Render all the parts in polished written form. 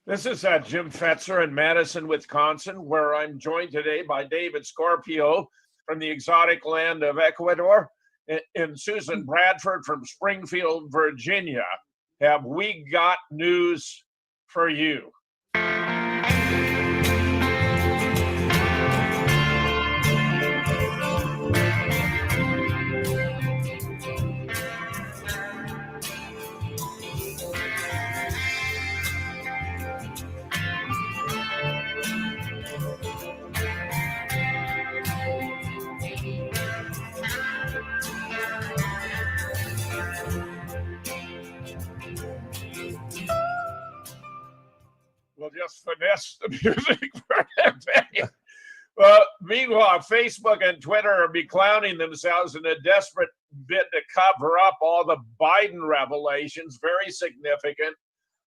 This is Jim Fetzer in Madison, Wisconsin, where I'm joined today by David Scorpio from the exotic land of Ecuador and Susan Bradford from Springfield, Virginia. Have we got news for you? We'll just finesse the music for that. Meanwhile, Facebook and Twitter are beclowning themselves in a desperate bid to cover up all the Biden revelations, very significant.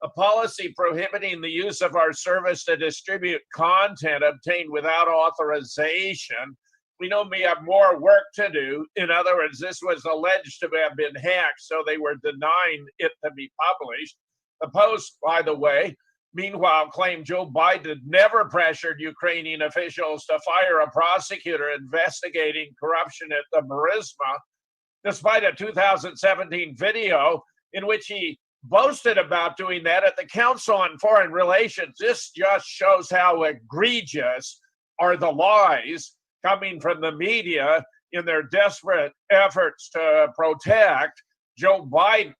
A policy prohibiting the use of our service to distribute content obtained without authorization. We know we have more work to do. In other words, this was alleged to have been hacked, so they were denying it to be published. The Post, by the way, meanwhile, claimed Joe Biden never pressured Ukrainian officials to fire a prosecutor investigating corruption at the Burisma, despite a 2017 video in which he boasted about doing that at the Council on Foreign Relations. This just shows how egregious are the lies coming from the media in their desperate efforts to protect Joe Biden.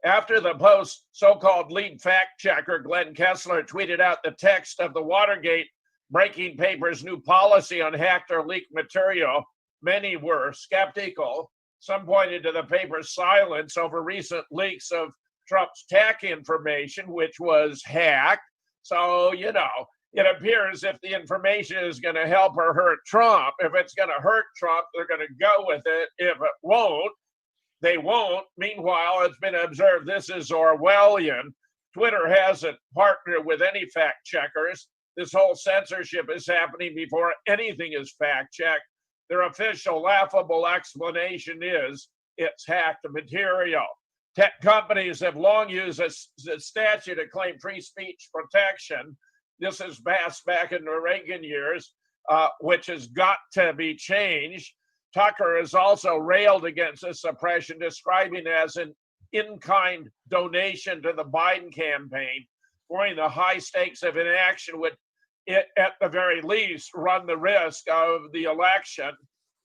After the Post's so-called lead fact checker, Glenn Kessler, tweeted out the text of the Watergate breaking paper's new policy on hacked or leaked material, many were skeptical. Some pointed to the paper's silence over recent leaks of Trump's tech information, which was hacked. So, it appears if the information is going to help or hurt Trump, if it's going to hurt Trump, they're going to go with it. If it won't, they won't. Meanwhile, it's been observed this is Orwellian. Twitter hasn't partnered with any fact checkers. This whole censorship is happening before anything is fact checked. Their official laughable explanation is it's hacked material. Tech companies have long used a statute to claim free speech protection. This is passed back in the Reagan years, which has got to be changed. Tucker has also railed against this suppression, describing it as an in-kind donation to the Biden campaign, warning the high stakes of inaction would, at the very least, run the risk of the election.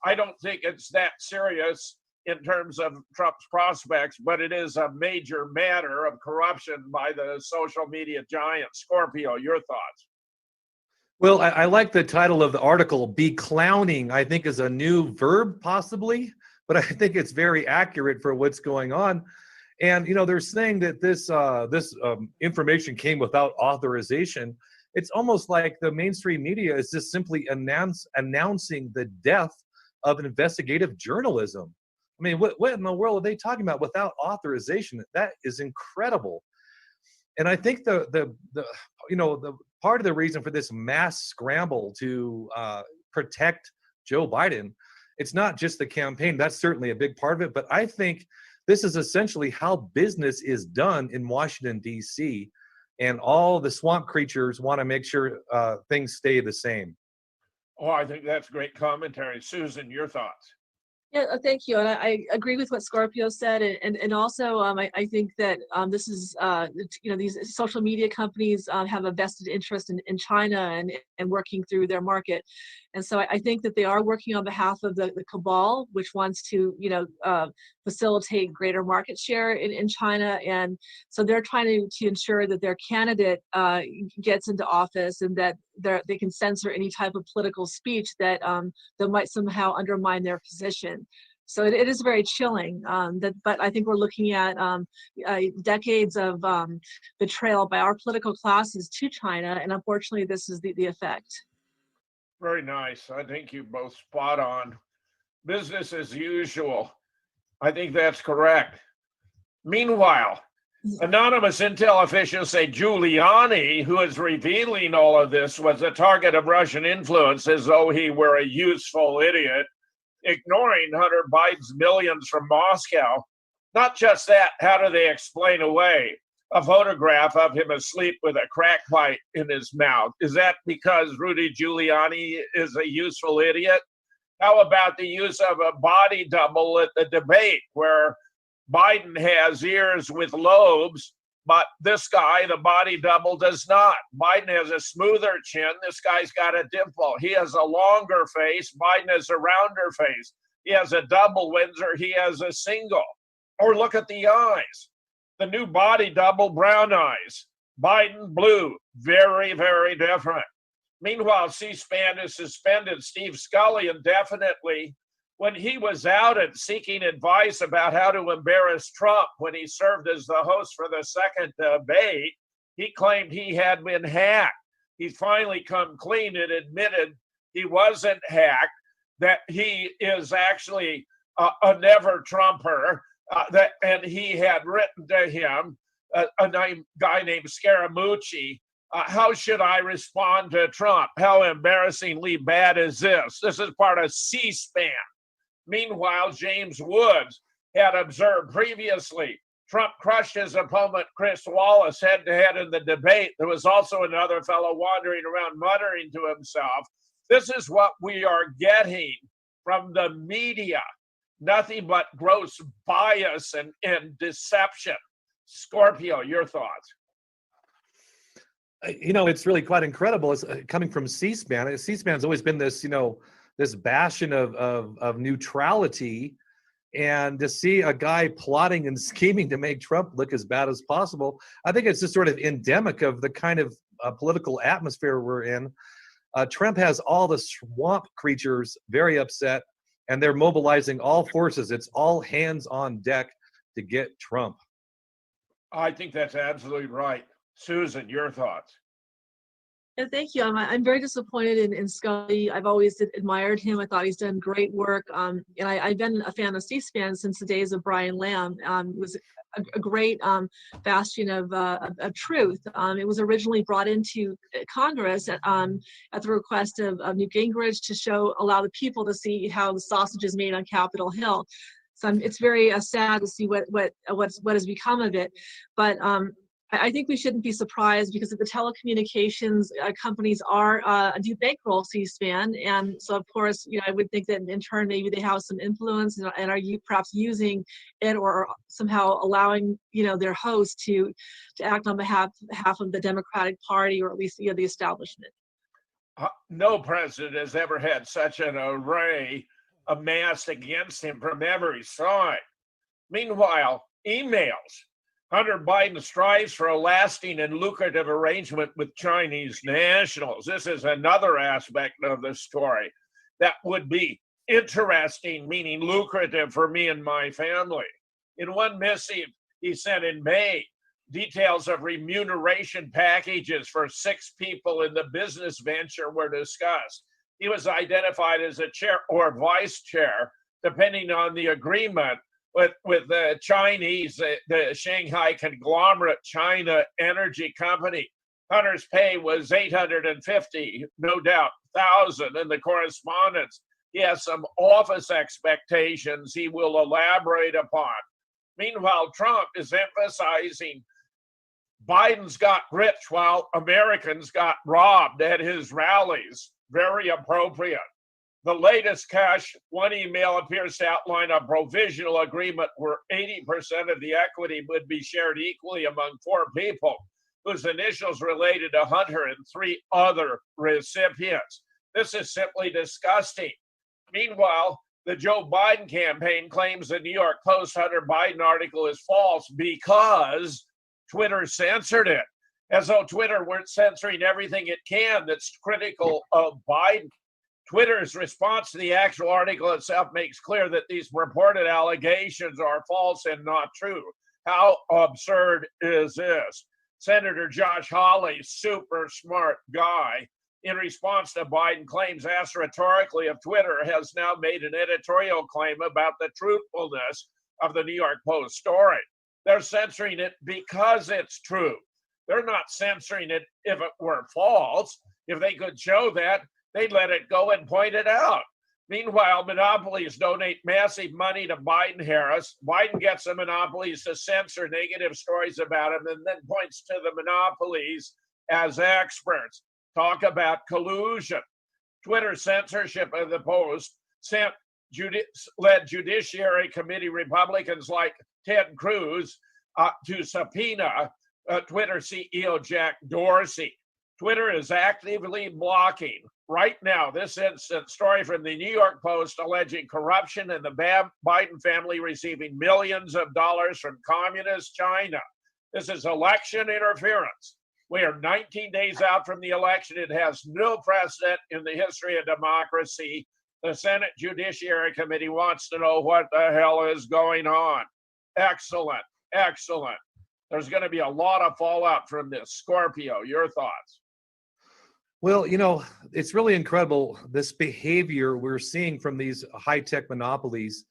I don't think it's that serious in terms of Trump's prospects, but it is a major matter of corruption by the social media giant. Scorpio, your thoughts? Well, I like the title of the article. Be clowning, I think, is a new verb, possibly, but I think it's very accurate for what's going on. And they're saying that this information came without authorization. It's almost like the mainstream media is just simply announcing the death of investigative journalism. I mean, what in the world are they talking about without authorization? That is incredible. And I think the part of the reason for this mass scramble to protect Joe Biden, it's not just the campaign. That's certainly a big part of it. But I think this is essentially how business is done in Washington, D.C. And all the swamp creatures want to make sure things stay the same. Oh, I think that's great commentary. Susan, your thoughts? Yeah, thank you. And I agree with what Scorpio said. And also, I think that this is, these social media companies have a vested interest in China and working through their market. And so I think that they are working on behalf of the cabal, which wants to, facilitate greater market share in China. And so they're trying to ensure that their candidate gets into office and that they can censor any type of political speech that might somehow undermine their position. So it is very chilling. But I think we're looking at decades of betrayal by our political classes to China, and unfortunately, this is the effect. Very nice. I think you both spot on. Business as usual. I think that's correct. Meanwhile, anonymous intel officials say Giuliani, who is revealing all of this, was a target of Russian influence as though he were a useful idiot, ignoring Hunter Biden's millions from Moscow. Not just that, how do they explain away a photograph of him asleep with a crack pipe in his mouth. Is that because Rudy Giuliani is a useful idiot? How about the use of a body double at the debate where Biden has ears with lobes, but this guy, the body double, does not? Biden has a smoother chin. This guy's got a dimple. He has a longer face. Biden has a rounder face. He has a double Windsor. He has a single. Or look at the eyes. The new body double, brown eyes. Biden, blue. Very, very different. Meanwhile, C-SPAN has suspended Steve Scully indefinitely when he was outed seeking advice about how to embarrass Trump when he served as the host for the second debate. He claimed he had been hacked. He's finally come clean and admitted he wasn't hacked, that he is actually a never Trumper, and he had written to him, a guy named Scaramucci, how should I respond to Trump? How embarrassingly bad is this? This is part of C-SPAN. Meanwhile, James Woods had observed previously Trump crushed his opponent, Chris Wallace, head-to-head in the debate. There was also another fellow wandering around muttering to himself. This is what we are getting from the media. Nothing but gross bias and deception. Scorpio, your thoughts? It's really quite incredible. It's coming from C-SPAN. C-SPAN's always been this, this bastion of neutrality, and to see a guy plotting and scheming to make Trump look as bad as possible, I think it's just sort of endemic of the kind of political atmosphere we're in. Trump has all the swamp creatures very upset, and they're mobilizing all forces. It's all hands on deck to get Trump. I think that's absolutely right. Susan, your thoughts? Yeah, thank you. I'm very disappointed in Scully. I've always admired him. I thought he's done great work. And I've been a fan of C-SPAN since the days of Brian Lamb. It was a great bastion of truth. It was originally brought into Congress at the request of Newt Gingrich to allow the people to see how the sausage is made on Capitol Hill. So it's very sad to see what has become of it. But I think we shouldn't be surprised because the telecommunications companies do bankroll C-SPAN, and so of course, I would think that in turn maybe they have some influence and are you perhaps using it or somehow allowing their host to act on behalf of the Democratic Party or at least the establishment. No president has ever had such an array amassed against him from every side. Meanwhile, emails. Hunter Biden strives for a lasting and lucrative arrangement with Chinese nationals. This is another aspect of the story that would be interesting, meaning lucrative for me and my family. In one missive he sent in May, details of remuneration packages for 6 people in the business venture were discussed. He was identified as a chair or vice chair, depending on the agreement with the Chinese, the Shanghai conglomerate China Energy Company. Hunter's pay was $850, no doubt, thousand. In the correspondence, he has some office expectations he will elaborate upon. Meanwhile, Trump is emphasizing Biden's got rich while Americans got robbed at his rallies. Very appropriate. The latest cash, one email appears to outline a provisional agreement where 80% of the equity would be shared equally among 4 people whose initials related to Hunter and 3 other recipients. This is simply disgusting. Meanwhile, the Joe Biden campaign claims the New York Post Hunter Biden article is false because Twitter censored it, as though Twitter weren't censoring everything it can that's critical of Biden. Twitter's response to the actual article itself makes clear that these reported allegations are false and not true. How absurd is this? Senator Josh Hawley, super smart guy, in response to Biden claims, asked rhetorically if Twitter has now made an editorial claim about the truthfulness of the New York Post story. They're censoring it because it's true. They're not censoring it if it were false. If they could show that, they'd let it go and point it out. Meanwhile, monopolies donate massive money to Biden Harris. Biden gets the monopolies to censor negative stories about him and then points to the monopolies as experts. Talk about collusion. Twitter censorship of the Post sent led Judiciary Committee Republicans like Ted Cruz to subpoena Twitter CEO Jack Dorsey. Twitter is actively blocking right now this instant story from the New York Post alleging corruption and the Biden family receiving millions of dollars from communist China. This is election interference. We are 19 days out from the election. It has no precedent in the history of democracy. The Senate Judiciary Committee wants to know what the hell is going on. Excellent, excellent. There's going to be a lot of fallout from this. Scorpio, your thoughts? Well, you know, it's really incredible, this behavior we're seeing from these high-tech monopolies.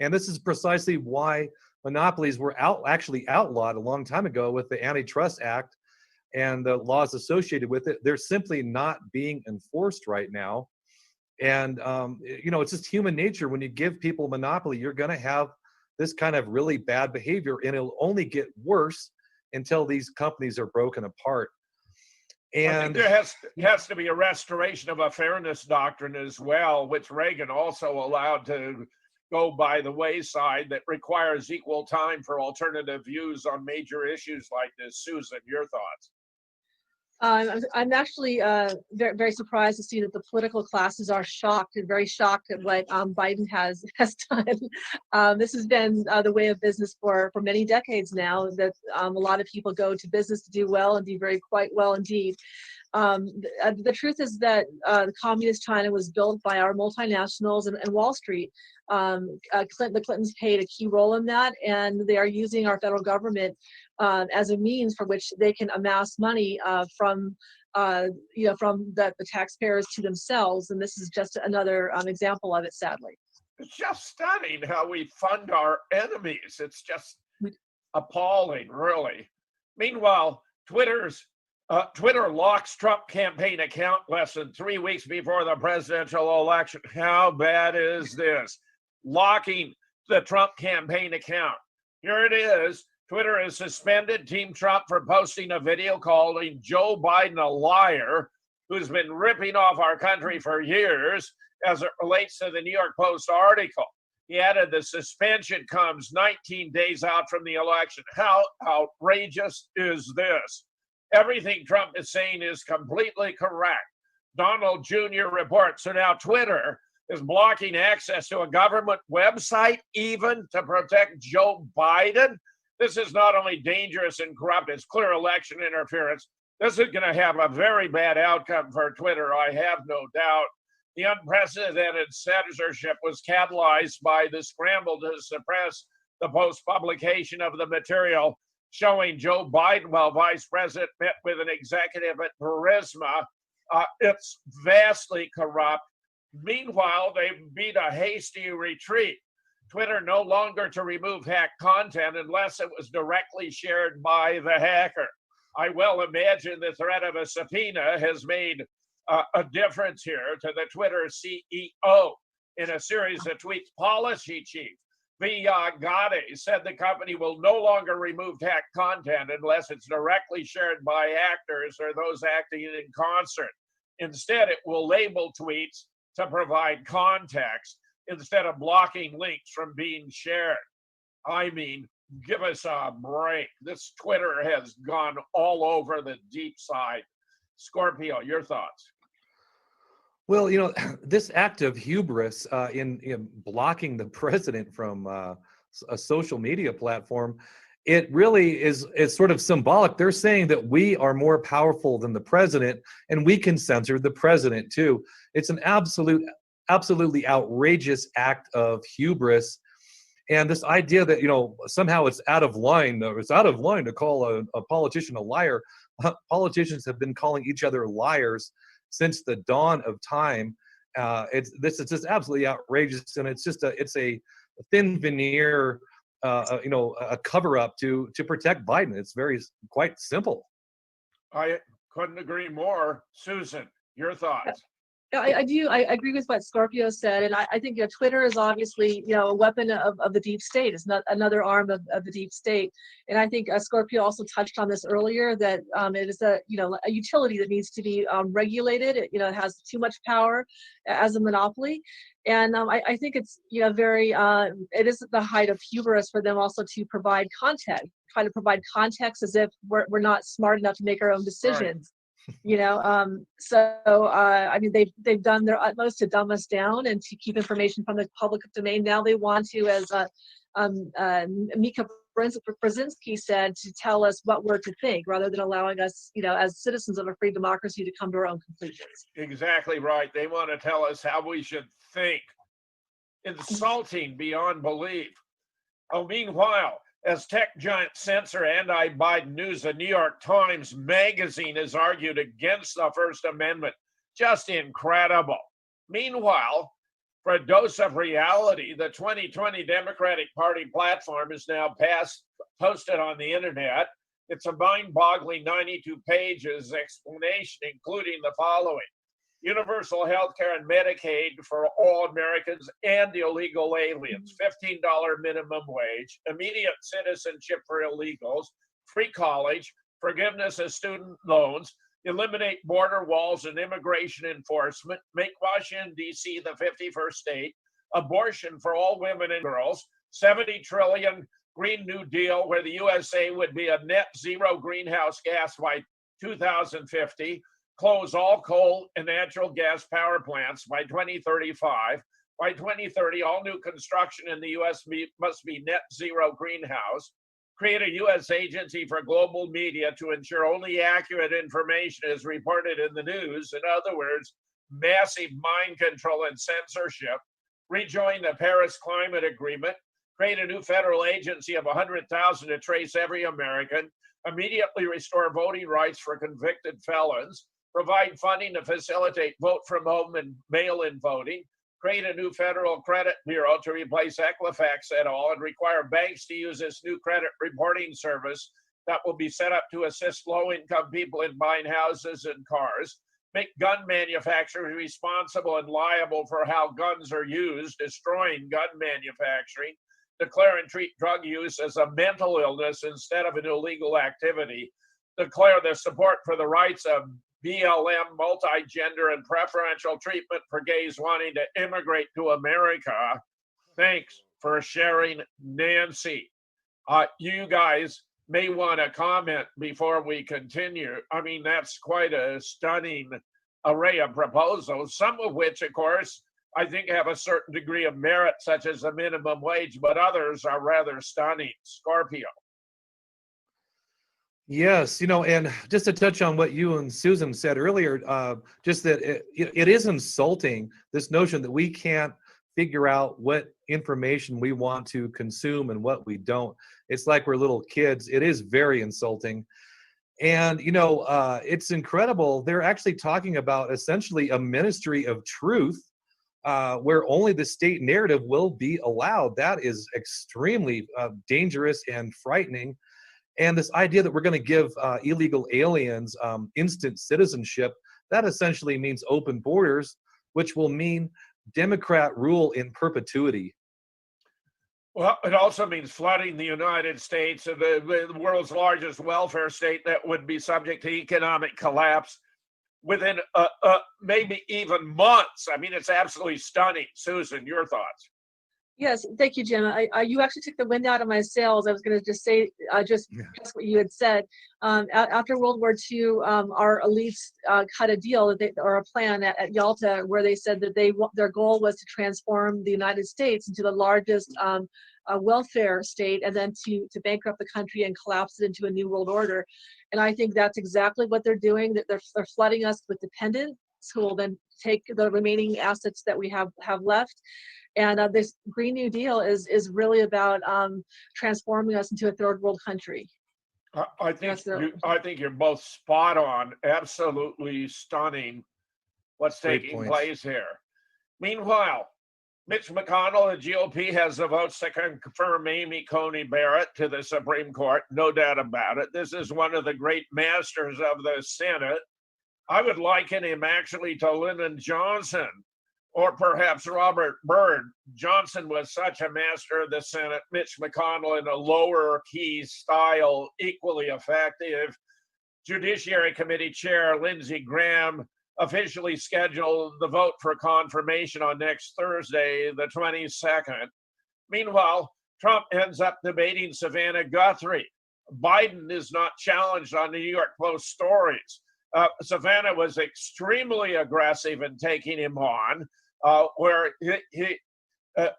And this is precisely why monopolies were actually outlawed a long time ago with the Antitrust Act and the laws associated with it. They're simply not being enforced right now. And, you know, it's just human nature. When you give people a monopoly, you're going to have this kind of really bad behavior, and it'll only get worse until these companies are broken apart. And I think there has to be a restoration of a fairness doctrine as well, which Reagan also allowed to go by the wayside, that requires equal time for alternative views on major issues like this. Susan, your thoughts? I'm actually very, very surprised to see that the political classes are shocked and very shocked at what Biden has done. This has been the way of business for many decades now, that a lot of people go to business to do well and do quite well indeed. The truth is that the communist China was built by our multinationals and Wall Street. The Clintons played a key role in that, and they are using our federal government as a means for which they can amass money from the taxpayers to themselves. And this is just another example of it, sadly. It's just stunning how we fund our enemies. It's just appalling, really. Meanwhile, Twitter locks Trump campaign account less than 3 weeks before the presidential election. How bad is this? Locking the Trump campaign account. Here it is. Twitter has suspended Team Trump for posting a video calling Joe Biden a liar, who's been ripping off our country for years, as it relates to the New York Post article. He added the suspension comes 19 days out from the election. How outrageous is this? Everything Trump is saying is completely correct. Donald Jr. reports. So now Twitter is blocking access to a government website, even to protect Joe Biden. This is not only dangerous and corrupt, it's clear election interference. This is going to have a very bad outcome for Twitter, I have no doubt. The unprecedented censorship was catalyzed by the scramble to suppress the Post publication of the material showing Joe Biden while vice president met with an executive at Burisma. It's vastly corrupt. Meanwhile, they beat a hasty retreat. Twitter no longer to remove hacked content unless it was directly shared by the hacker. I well imagine the threat of a subpoena has made a difference here to the Twitter CEO. In a series of tweets, policy chief Gade said the company will no longer remove hacked content unless it's directly shared by actors or those acting in concert. Instead, it will label tweets to provide context instead of blocking links from being shared. I mean, give us a break. This Twitter has gone all over the deep side. Scorpio, your thoughts? Well, you know, this act of hubris in blocking the president from a social media platform, it really is sort of symbolic. They're saying that we are more powerful than the president, and we can censor the president too. It's an absolutely outrageous act of hubris. And this idea that, you know, somehow it's out of line to call a politician a liar. Politicians have been calling each other liars since the dawn of time. This is just absolutely outrageous, and it's a thin veneer, a cover up to protect Biden. It's quite simple. I couldn't agree more. Susan, your thoughts? Yeah, I do. I agree with what Scorpio said, and I think Twitter is obviously a weapon of the deep state. It's not another arm of the deep state, and I think Scorpio also touched on this earlier that it is a utility that needs to be regulated. It has too much power as a monopoly, and I think it's very it is the height of hubris for them also to provide context, try to provide context as if we're not smart enough to make our own decisions. I mean, they've done their utmost to dumb us down and to keep information from the public domain. Now they want to, as Mika Brzezinski said, to tell us what we're to think rather than allowing us, as citizens of a free democracy, to come to our own conclusions. Exactly right. They want to tell us how we should think. Insulting beyond belief. Oh, meanwhile, as tech giant censor anti-Biden news, the New York Times Magazine has argued against the First Amendment. Just incredible. Meanwhile, for a dose of reality, the 2020 Democratic Party platform is now posted on the internet. It's a mind-boggling 92 pages explanation, including the following: universal health care and Medicaid for all Americans and illegal aliens, $15 minimum wage, immediate citizenship for illegals, free college, forgiveness of student loans, eliminate border walls and immigration enforcement, make Washington, D.C. the 51st state, abortion for all women and girls, 70 trillion Green New Deal where the USA would be a net zero greenhouse gas by 2050, close all coal and natural gas power plants by 2035. By 2030, all new construction in the U.S. must be net zero greenhouse. Create a U.S. agency for global media to ensure only accurate information is reported in the news. In other words, massive mind control and censorship. Rejoin the Paris Climate Agreement. Create a new federal agency of 100,000 to trace every American. Immediately restore voting rights for convicted felons. Provide funding to facilitate vote from home and mail-in voting, create a new federal credit bureau to replace Equifax et al., and require banks to use this new credit reporting service that will be set up to assist low-income people in buying houses and cars, make gun manufacturers responsible and liable for how guns are used, destroying gun manufacturing, declare and treat drug use as a mental illness instead of an illegal activity, declare the support for the rights of BLM, multi-gender, and preferential treatment for gays wanting to immigrate to America. Thanks for sharing, Nancy. You guys may want to comment before we continue. I mean, that's quite a stunning array of proposals, some of which, of course, I think have a certain degree of merit, such as the minimum wage, but others are rather stunning. Scorpio. Yes, and just to touch on what you and Susan said earlier, just that it is insulting, this notion that we can't figure out what information we want to consume and what we don't. It's like we're little kids. It is very insulting. And, it's incredible. They're actually talking about essentially a ministry of truth where only the state narrative will be allowed. That is extremely dangerous and frightening. And this idea that we're going to give illegal aliens instant citizenship, that essentially means open borders, which will mean Democrat rule in perpetuity. Well, it also means flooding the United States, the world's largest welfare state that would be subject to economic collapse within maybe even months. I mean, it's absolutely stunning. Susan, your thoughts? Yes, thank you, Jim. You actually took the wind out of my sails. I was going to just say, just what you had said. After World War II, our elites cut a deal or a plan at Yalta where they said that their goal was to transform the United States into the largest welfare state, and then to bankrupt the country and collapse it into a new world order. And I think that's exactly what they're doing. That they're flooding us with dependents who will then take the remaining assets that we have left. And this Green New Deal is really about transforming us into a third world country. I think you're both spot on. Absolutely stunning what's taking place here. Meanwhile, Mitch McConnell, the GOP, has the votes to confirm Amy Coney Barrett to the Supreme Court. No doubt about it. This is one of the great masters of the Senate. I would liken him actually to Lyndon Johnson or perhaps Robert Byrd. Johnson was such a master of the Senate. Mitch McConnell in a lower key style, equally effective. Judiciary Committee Chair Lindsey Graham officially scheduled the vote for confirmation on next Thursday, the 22nd. Meanwhile, Trump ends up debating Savannah Guthrie. Biden is not challenged on the New York Post stories. Savannah was extremely aggressive in taking him on, where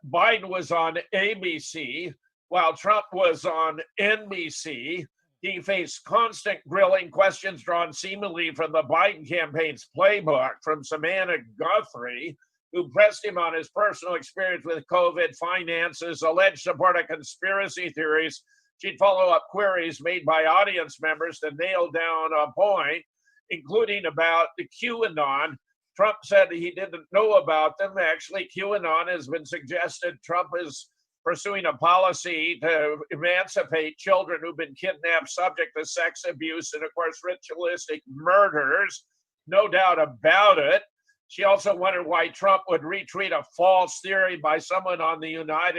Biden was on ABC while Trump was on NBC. He faced constant grilling, questions drawn seemingly from the Biden campaign's playbook from Savannah Guthrie, who pressed him on his personal experience with COVID, finances, alleged support of conspiracy theories. She'd follow up queries made by audience members to nail down a point, including about the QAnon. Trump said he didn't know about them. Actually, QAnon has been suggested. Trump is pursuing a policy to emancipate children who've been kidnapped, subject to sex abuse, and of course, ritualistic murders. No doubt about it. She also wondered why Trump would retweet a false theory by someone on the internet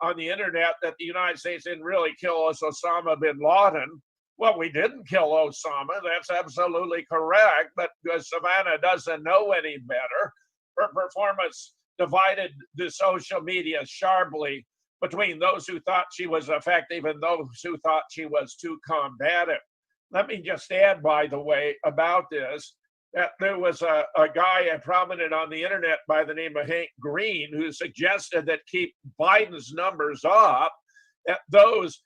that the United States didn't really kill Osama bin Laden. Well, we didn't kill Osama. That's absolutely correct. But Savannah doesn't know any better. Her performance divided the social media sharply between those who thought she was effective and those who thought she was too combative. Let me just add, by the way, about this, that there was a guy prominent on the internet by the name of Hank Green who suggested that keep Biden's numbers up, that those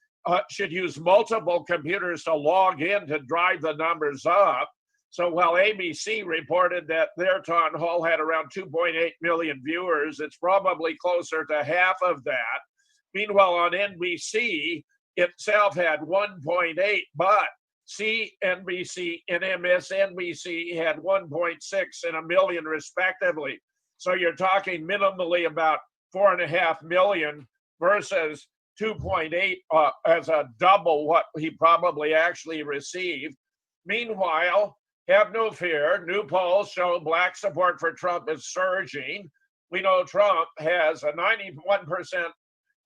should use multiple computers to log in to drive the numbers up. So while ABC reported that their town hall had around 2.8 million viewers, it's probably closer to half of that. Meanwhile, on NBC itself had 1.8, but CNBC and MSNBC had 1.6 and a million respectively. So you're talking minimally about 4.5 million versus 2.8 as a double what he probably actually received. Meanwhile, have no fear, new polls show Black support for Trump is surging. We know Trump has a 91%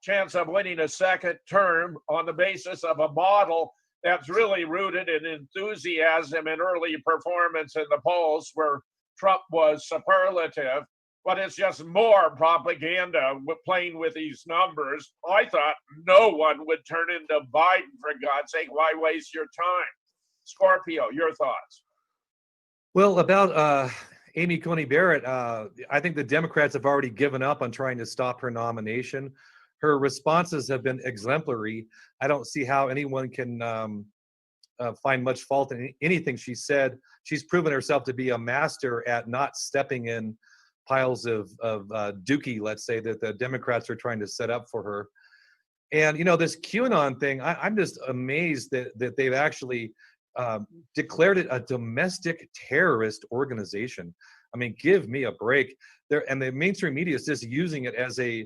chance of winning a second term on the basis of a model that's really rooted in enthusiasm and early performance in the polls where Trump was superlative. But it's just more propaganda playing with these numbers. I thought no one would turn into Biden, for God's sake. Why waste your time? Scorpio, your thoughts? Well, about Amy Coney Barrett, I think the Democrats have already given up on trying to stop her nomination. Her responses have been exemplary. I don't see how anyone can find much fault in anything she said. She's proven herself to be a master at not stepping in piles of dookie, let's say, that the Democrats are trying to set up for her. And, you know, this QAnon thing, I'm just amazed that they've actually declared it a domestic terrorist organization. I mean, give me a break. And the mainstream media is just using it as a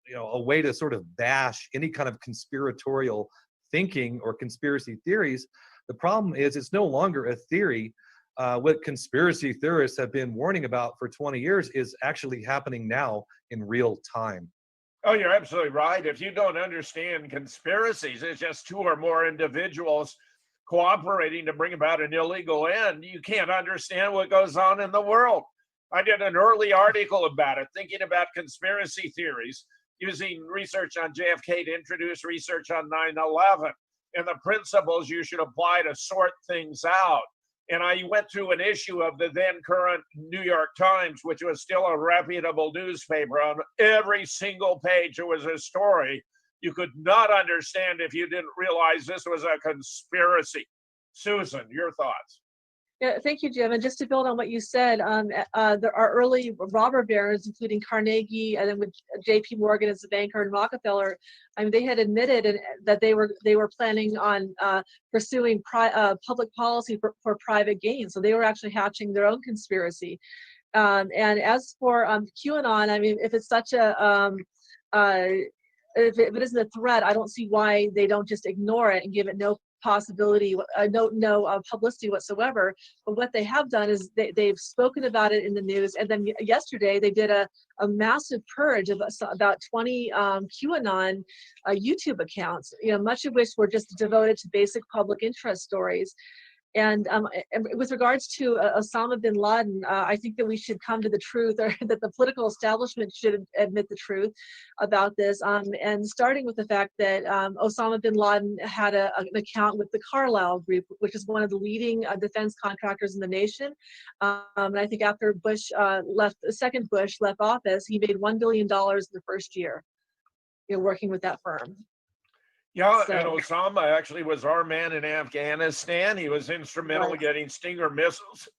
way to sort of bash any kind of conspiratorial thinking or conspiracy theories. The problem is it's no longer a theory. What conspiracy theorists have been warning about for 20 years is actually happening now in real time. Oh, you're absolutely right. If you don't understand conspiracies, it's just two or more individuals cooperating to bring about an illegal end. You can't understand what goes on in the world. I did an early article about it, thinking about conspiracy theories, using research on JFK to introduce research on 9/11 and the principles you should apply to sort things out. And I went through an issue of the then current New York Times, which was still a reputable newspaper. On every single page, there was a story you could not understand if you didn't realize this was a conspiracy. Susan, your thoughts? Yeah, thank you, Jim. And just to build on what you said, there are early robber barons, including Carnegie, and then with J.P. Morgan as the banker and Rockefeller. I mean, they had admitted that they were planning on pursuing public policy for private gain. So they were actually hatching their own conspiracy. And as for QAnon, I mean, if it's such if it isn't a threat, I don't see why they don't just ignore it and give it no possibility, no publicity whatsoever. But what they have done is they've spoken about it in the news, and then yesterday they did a massive purge of about 20 QAnon YouTube accounts, much of which were just devoted to basic public interest stories. And with regards to Osama bin Laden, I think that we should come to the truth, or that the political establishment should admit the truth about this. And starting with the fact that Osama bin Laden had an account with the Carlyle Group, which is one of the leading defense contractors in the nation. And I think after the second Bush left office, he made $1 billion in the first year, working with that firm. Yeah, and Osama actually was our man in Afghanistan. He was instrumental in getting Stinger missiles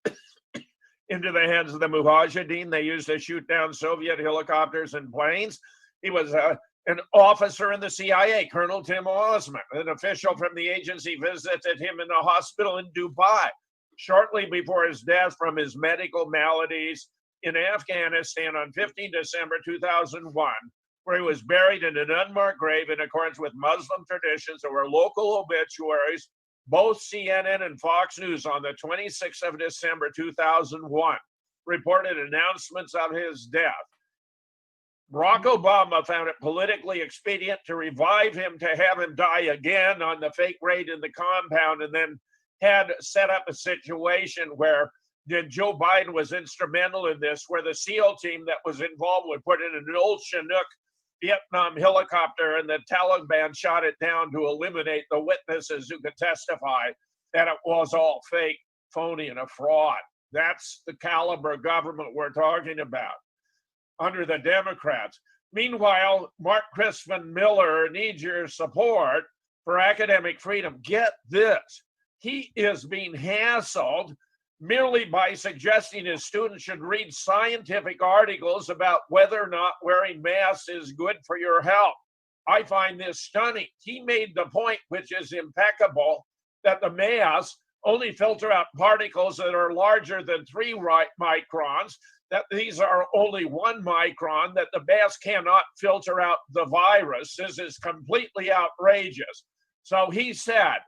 into the hands of the Mujahideen. They used to shoot down Soviet helicopters and planes. He was an officer in the CIA, Colonel Tim Osman. An official from the agency visited him in a hospital in Dubai shortly before his death from his medical maladies in Afghanistan on 15 December 2001. Where he was buried in an unmarked grave in accordance with Muslim traditions. There were local obituaries. Both CNN and Fox News on the 26th of December 2001 reported announcements of his death. Barack Obama found it politically expedient to revive him, to have him die again on the fake raid in the compound, and then had set up a situation where Joe Biden was instrumental in this, where the SEAL team that was involved would put in an old Chinook Vietnam helicopter, and the Taliban shot it down to eliminate the witnesses who could testify that it was all fake, phony, and a fraud. That's the caliber of government we're talking about under the Democrats. Meanwhile, Mark Crispin Miller needs your support for academic freedom. Get this. He is being hassled merely by suggesting his students should read scientific articles about whether or not wearing masks is good for your health. I find this stunning. He made the point, which is impeccable, that the masks only filter out particles that are larger than 3 microns, that these are only 1 micron, that the mask cannot filter out the virus. This is completely outrageous. So he said,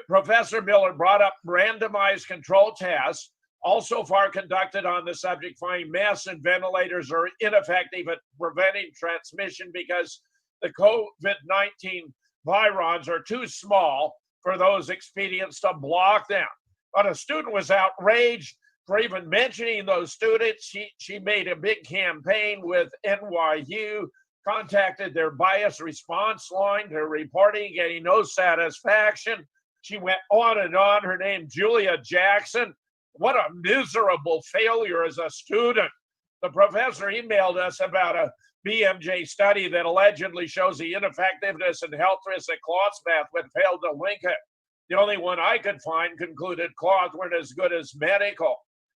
Professor Miller brought up randomized control tests, also far conducted on the subject, finding masks and ventilators are ineffective at preventing transmission because the COVID-19 virons are too small for those expedients to block them. But a student was outraged for even mentioning those students. She made a big campaign with NYU, contacted their bias response line to reporting, getting no satisfaction. She went on and on. Her name, Julia Jackson. What a miserable failure as a student. The professor emailed us about a BMJ study that allegedly shows the ineffectiveness and health risks that cloth bath, but failed to link it. The only one I could find concluded cloth weren't as good as medical.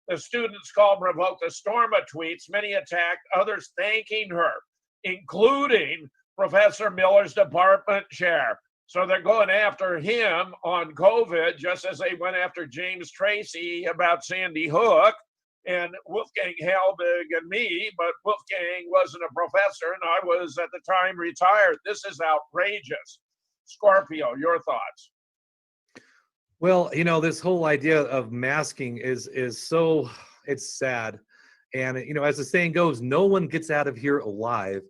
The students' call provoked a storm of tweets. Many attacked, others thanking her, including Professor Miller's department chair. So they're going after him on COVID, just as they went after James Tracy about Sandy Hook and Wolfgang Helbig and me, but Wolfgang wasn't a professor and I was at the time retired. This is outrageous. Scorpio, your thoughts? Well, this whole idea of masking is so, it's sad. And, as the saying goes, no one gets out of here alive.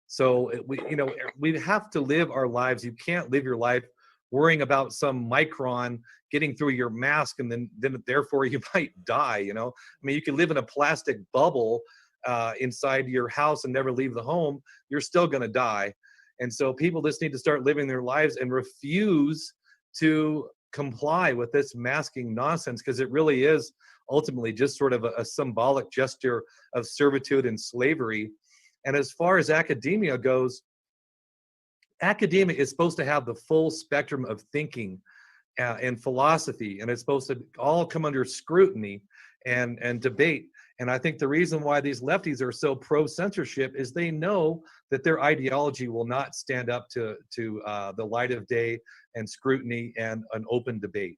So we have to live our lives. You can't live your life worrying about some micron getting through your mask and then therefore you might die. You can live in a plastic bubble inside your house and never leave the home. You're still going to die. And so people just need to start living their lives and refuse to comply with this masking nonsense, because it really is ultimately just sort of a symbolic gesture of servitude and slavery. And as far as academia goes, academia is supposed to have the full spectrum of thinking and philosophy, and it's supposed to all come under scrutiny and debate. And I think the reason why these lefties are so pro-censorship is they know that their ideology will not stand up to the light of day and scrutiny and an open debate.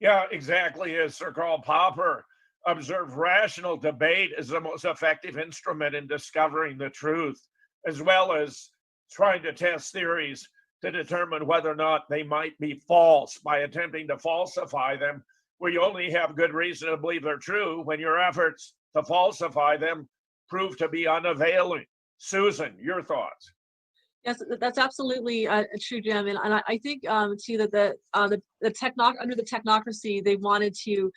Yeah, exactly. As Sir Karl Popper observed, rational debate is the most effective instrument in discovering the truth, as well as trying to test theories to determine whether or not they might be false by attempting to falsify them, where you only have good reason to believe they're true when your efforts to falsify them prove to be unavailing. Susan, your thoughts? Yes, that's absolutely true, Jim. And I think too that the under the technocracy, they wanted to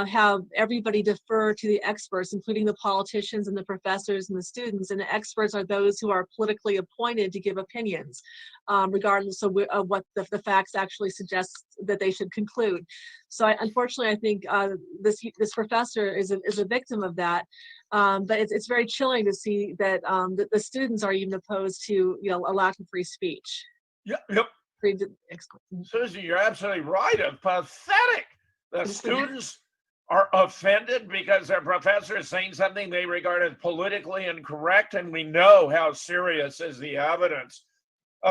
have everybody defer to the experts, including the politicians and the professors and the students. And the experts are those who are politically appointed to give opinions, regardless of what the facts actually suggest that they should conclude. So unfortunately, I think this professor is a victim of that. But it's very chilling to see that the students are even opposed to a lack of free speech. Yep. Susan, you're absolutely right. It's pathetic. The students are offended because their professor is saying something they regard as politically incorrect, and we know how serious is the evidence.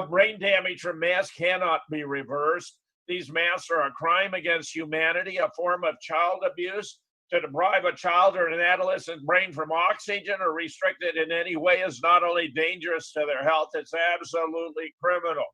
Brain damage from masks cannot be reversed. These masks are a crime against humanity, a form of child abuse. To deprive a child or an adolescent brain from oxygen or restrict it in any way is not only dangerous to their health, it's absolutely criminal.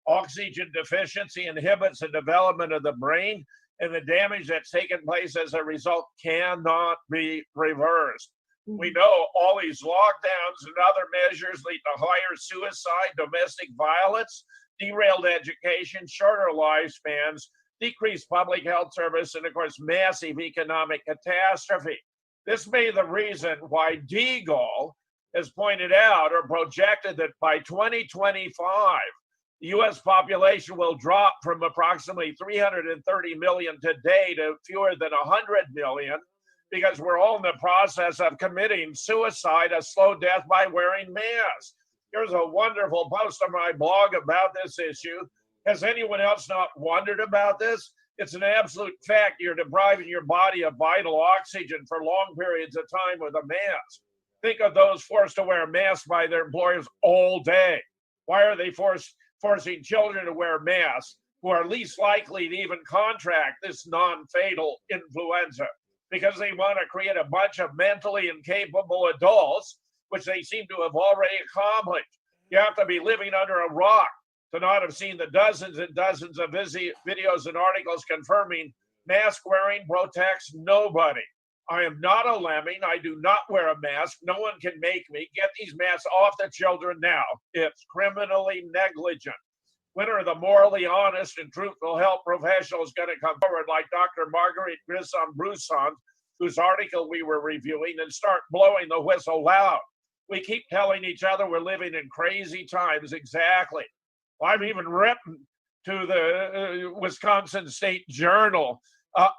Oxygen deficiency inhibits the development of the brain, and the damage that's taken place as a result cannot be reversed. We know all these lockdowns and other measures lead to higher suicide, domestic violence, derailed education, shorter lifespans, decreased public health service, and of course, massive economic catastrophe. This may be the reason why Deagle has pointed out or projected that by 2025, the US population will drop from approximately 330 million today to fewer than 100 million, because we're all in the process of committing suicide, a slow death by wearing masks. Here's a wonderful post on my blog about this issue. Has anyone else not wondered about this? It's an absolute fact. You're depriving your body of vital oxygen for long periods of time with a mask. Think of those forced to wear masks by their employers all day. Why are they forcing children to wear masks who are least likely to even contract this non-fatal influenza? Because they want to create a bunch of mentally incapable adults, which they seem to have already accomplished. You have to be living under a rock to not have seen the dozens and dozens of videos and articles confirming mask wearing protects nobody. I am not a lemming. I do not wear a mask. No one can make me. Get these masks off the children now. It's criminally negligent. When are the morally honest and truthful health professionals going to come forward, like Dr. Marguerite Grissom-Brusson, whose article we were reviewing, and start blowing the whistle loud? We keep telling each other we're living in crazy times. Exactly. I've even written to the Wisconsin State Journal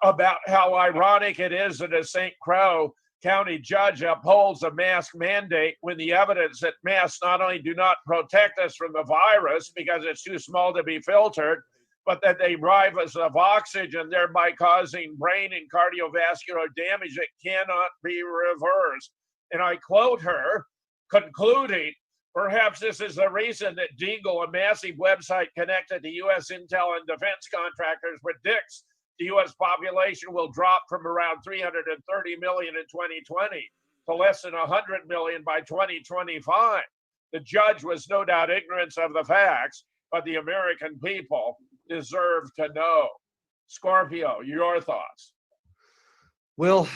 about how ironic it is that a St. Croix County judge upholds a mask mandate when the evidence that masks not only do not protect us from the virus because it's too small to be filtered, but that they deprive us of oxygen, thereby causing brain and cardiovascular damage that cannot be reversed. And I quote her, concluding, perhaps this is the reason that Deagle, a massive website connected to U.S. intel and defense contractors, predicts the U.S. population will drop from around 330 million in 2020 to less than 100 million by 2025. The judge was no doubt ignorant of the facts, but the American people deserve to know. Scorpio, your thoughts? Well,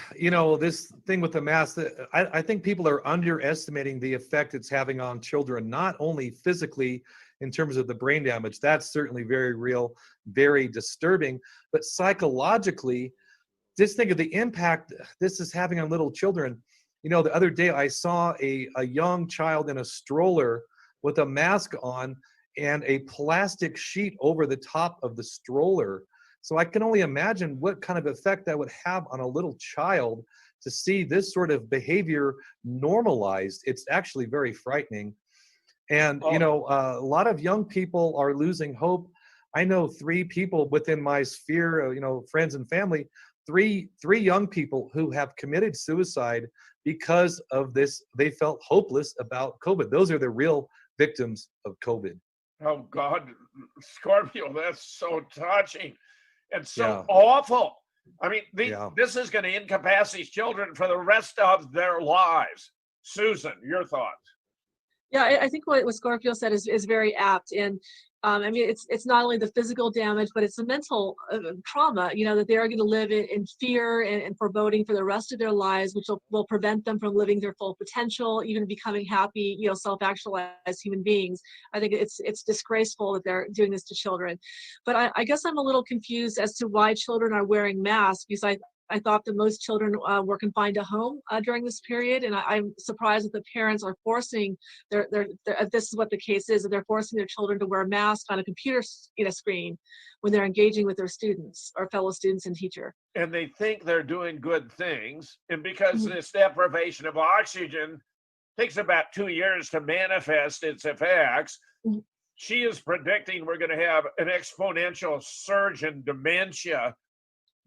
this thing with the mask, I think people are underestimating the effect it's having on children, not only physically in terms of the brain damage. That's certainly very real, very disturbing, but psychologically, just think of the impact this is having on little children. The other day I saw a young child in a stroller with a mask on and a plastic sheet over the top of the stroller. So I can only imagine what kind of effect that would have on a little child to see this sort of behavior normalized. It's actually very frightening. And, a lot of young people are losing hope. I know 3 people within my sphere, friends and family, three young people who have committed suicide because of this. They felt hopeless about COVID. Those are the real victims of COVID. Oh, God, Scorpio, that's so touching. It's so awful. I mean, this is going to incapacitate children for the rest of their lives. Susan, your thoughts? Yeah, I think what Scorpio said is very apt. And I mean, it's not only the physical damage, but it's the mental trauma, that they are going to live in fear and foreboding for the rest of their lives, which will prevent them from living their full potential, even becoming happy, self-actualized human beings. I think it's disgraceful that they're doing this to children. But I guess I'm a little confused as to why children are wearing masks, because I thought that most children were confined to home during this period, and I'm surprised that the parents are forcing if this is what the case is, that they're forcing their children to wear masks on a computer screen when they're engaging with their students or fellow students and teacher. And they think they're doing good things. And because Mhm. this deprivation of oxygen takes about 2 years to manifest its effects, Mhm. she is predicting we're going to have an exponential surge in dementia.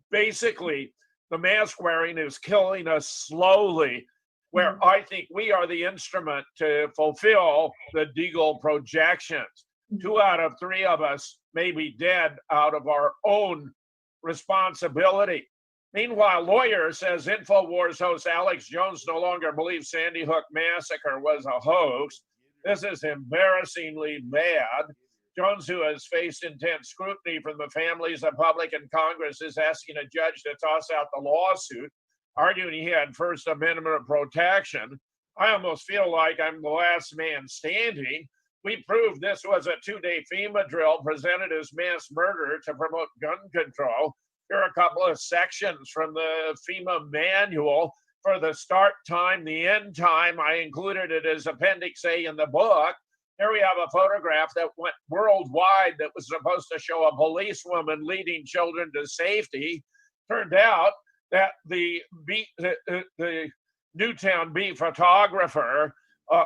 Basically, the mask wearing is killing us slowly, where Mhm. I think we are the instrument to fulfill the Deagle projections. Mhm. 2 out of 3 of us may be dead out of our own responsibility. Meanwhile, lawyer says InfoWars host Alex Jones no longer believes Sandy Hook massacre was a hoax. This is embarrassingly bad. Jones, who has faced intense scrutiny from the families, the public, and Congress, is asking a judge to toss out the lawsuit, arguing he had First Amendment protection. I almost feel like I'm the last man standing. We proved this was a 2-day FEMA drill presented as mass murder to promote gun control. Here are a couple of sections from the FEMA manual for the start time, the end time. I included it as Appendix A in the book. Here we have a photograph that went worldwide that was supposed to show a policewoman leading children to safety. Turned out that the Newtown Bee photographer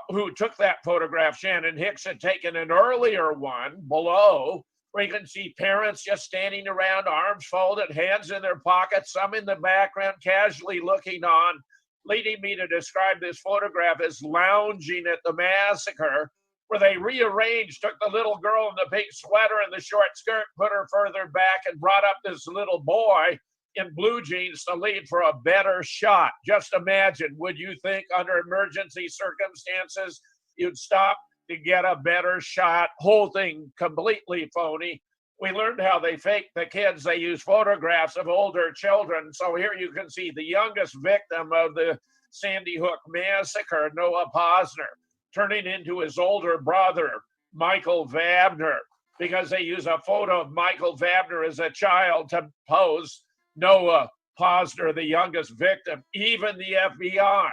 who took that photograph, Shannon Hicks, had taken an earlier one below, where you can see parents just standing around, arms folded, hands in their pockets, some in the background, casually looking on, leading me to describe this photograph as lounging at the massacre, where they rearranged, took the little girl in the pink sweater and the short skirt, put her further back, and brought up this little boy in blue jeans to lead for a better shot. Just imagine, would you think under emergency circumstances you'd stop to get a better shot? Whole thing completely phony. We learned how they fake the kids. They use photographs of older children. So here you can see the youngest victim of the Sandy Hook massacre, Noah Posner, turning into his older brother, Michael Vabner, because they use a photo of Michael Vabner as a child to pose Noah Posner, the youngest victim. Even the FBI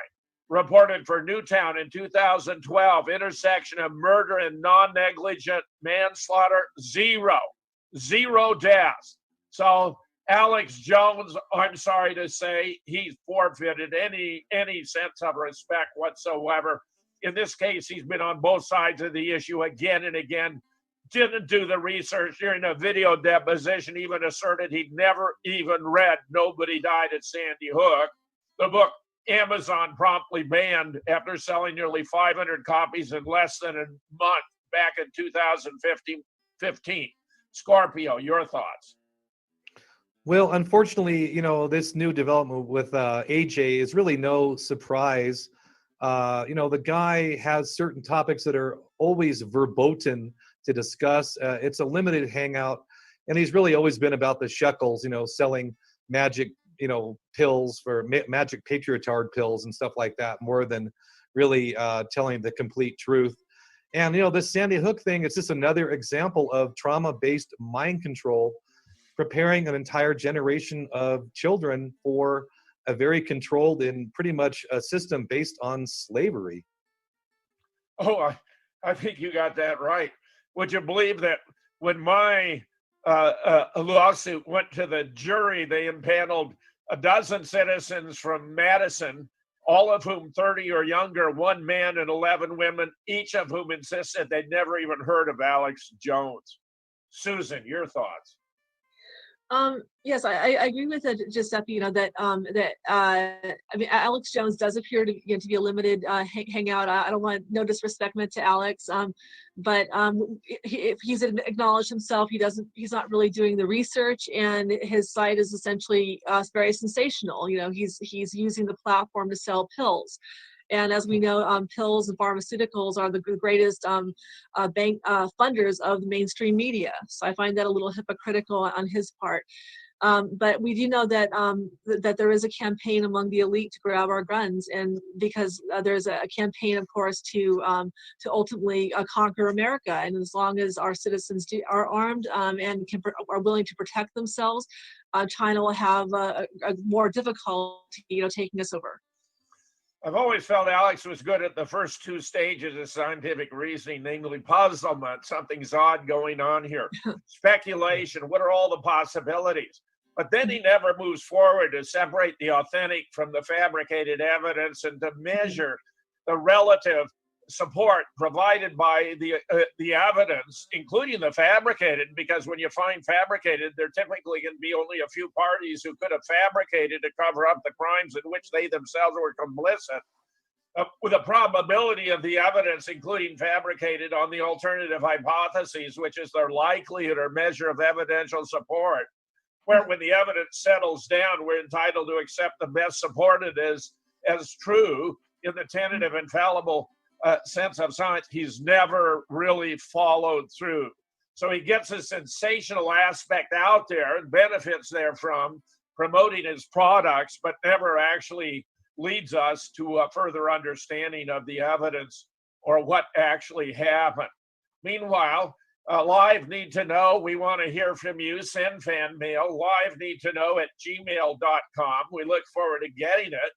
reported for Newtown in 2012, intersection of murder and non-negligent manslaughter, zero deaths. So Alex Jones, I'm sorry to say, he's forfeited any sense of respect whatsoever. In this case, he's been on both sides of the issue again and again. Didn't do the research during a video deposition, even asserted he'd never even read Nobody Died at Sandy Hook. The book Amazon promptly banned after selling nearly 500 copies in less than a month back in 2015. Scorpio, your thoughts? Well, unfortunately, this new development with AJ is really no surprise. The guy has certain topics that are always verboten to discuss. It's a limited hangout, and he's really always been about the shekels, selling magic, pills for magic patriotard pills and stuff like that, more than really telling the complete truth. And, this Sandy Hook thing is just another example of trauma-based mind control, preparing an entire generation of children for a very controlled and pretty much a system based on slavery. Oh, I think you got that right. Would you believe that when my lawsuit went to the jury, they impaneled a dozen citizens from Madison, all of whom 30 or younger, 1 man and 11 women, each of whom insisted they'd never even heard of Alex Jones. Susan, your thoughts? Yes, I agree with Giuseppe. I mean, Alex Jones does appear to be a limited hangout. I don't want no disrespect meant to Alex, but if he's acknowledged himself, he's not really doing the research, and his site is essentially very sensational. He's using the platform to sell pills. And as we know, pills and pharmaceuticals are the greatest bank funders of the mainstream media. So I find that a little hypocritical on his part. But we do know that that there is a campaign among the elite to grab our guns, and because there's a campaign, of course, to ultimately conquer America. And as long as our citizens are armed and are willing to protect themselves, China will have a more difficulty, taking us over. I've always felt Alex was good at the first two stages of scientific reasoning, namely puzzlement, something's odd going on here, speculation, what are all the possibilities? But then he never moves forward to separate the authentic from the fabricated evidence and to measure the relative support provided by the evidence, including the fabricated, because when you find fabricated, there typically can be only a few parties who could have fabricated to cover up the crimes in which they themselves were complicit. With a probability of the evidence, including fabricated, on the alternative hypotheses, which is their likelihood or measure of evidential support, where when the evidence settles down, we're entitled to accept the best supported as true in the tentative infallible sense of science. He's never really followed through. So he gets a sensational aspect out there and benefits therefrom promoting his products, but never actually leads us to a further understanding of the evidence or what actually happened. Meanwhile, live need to know, we want to hear from you. Send fan mail, live need to know at gmail.com. We look forward to getting it.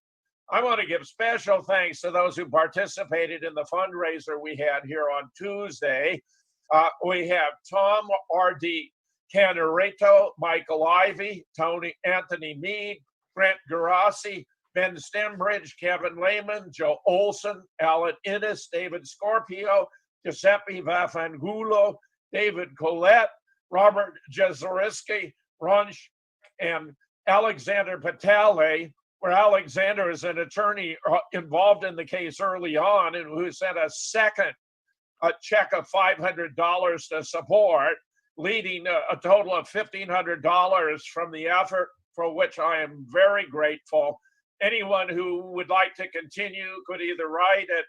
I want to give special thanks to those who participated in the fundraiser we had here on Tuesday. We have Tom R.D. Canareto, Michael Ivey, Anthony Mead, Brent Garassi, Ben Stembridge, Kevin Lehman, Joe Olson, Alan Innes, David Scorpio, Giuseppe Vafangulo, David Collette, Robert Jezoriski, Ron and Alexander Patale, where Alexander is an attorney involved in the case early on and who sent a second check of $500 to support, leading a total of $1,500 from the effort, for which I am very grateful. Anyone who would like to continue could either write at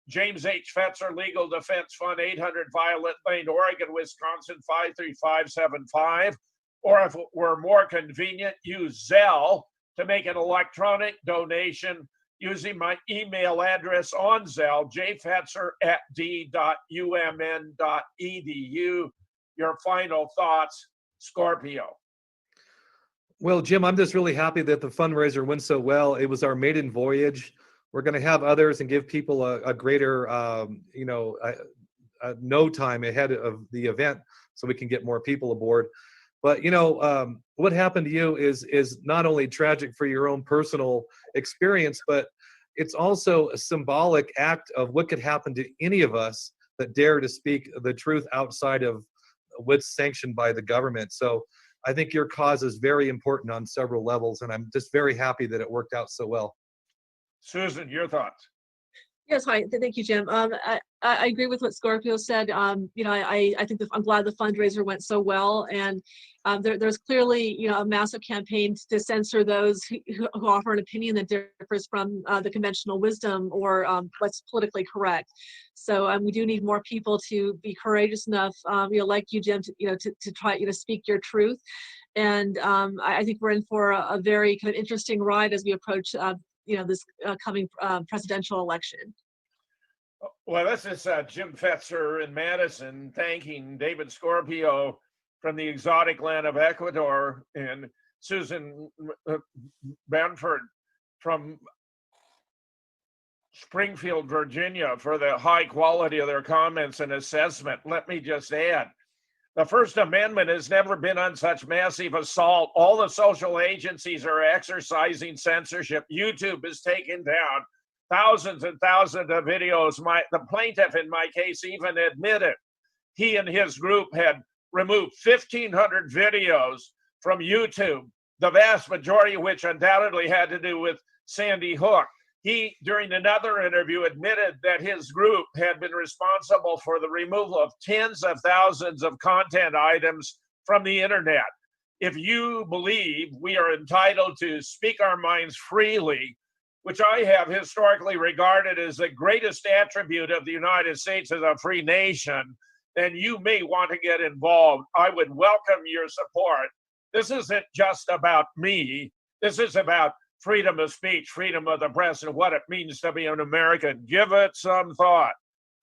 James H. Fetzer Legal Defense Fund, 800 Violet Lane, Oregon, Wisconsin, 53575. Or if it were more convenient, use Zelle to make an electronic donation using my email address on Zelle, jfetzer@d.umn.edu. Your final thoughts, Scorpio. Well, Jim, I'm just really happy that the fundraiser went so well. It was our maiden voyage. We're going to have others and give people a greater, no time ahead of the event so we can get more people aboard. But, what happened to you is not only tragic for your own personal experience, but it's also a symbolic act of what could happen to any of us that dare to speak the truth outside of what's sanctioned by the government. So I think your cause is very important on several levels, and I'm just very happy that it worked out so well. Susan, your thoughts? Yes, hi. Thank you, Jim. I agree with what Scorpio said. I think I'm glad the fundraiser went so well, and there's clearly a massive campaign to censor those who offer an opinion that differs from the conventional wisdom or what's politically correct. So we do need more people to be courageous enough, like you, Jim, to try to speak your truth. And I think we're in for a very kind of interesting ride as we approach this coming presidential election. Well, this is Jim Fetzer in Madison thanking David Scorpio from the exotic land of Ecuador and Susan Banford from Springfield, Virginia, for the high quality of their comments and assessment. Let me just add, the First Amendment has never been on such massive assault. All the social agencies are exercising censorship. YouTube is taking down thousands and thousands of videos. The plaintiff in my case even admitted he and his group had removed 1,500 videos from YouTube, the vast majority of which undoubtedly had to do with Sandy Hook. He, during another interview, admitted that his group had been responsible for the removal of tens of thousands of content items from the internet. If you believe we are entitled to speak our minds freely which I have historically regarded as the greatest attribute of the United States as a free nation, then you may want to get involved. I would welcome your support. This isn't just about me. This is about freedom of speech, freedom of the press, and what it means to be an American. Give it some thought.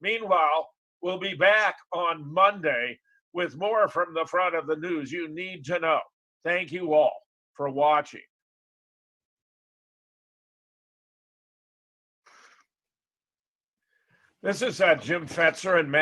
Meanwhile, we'll be back on Monday with more from the front of the news you need to know. Thank you all for watching. This is Jim Fetzer and Matt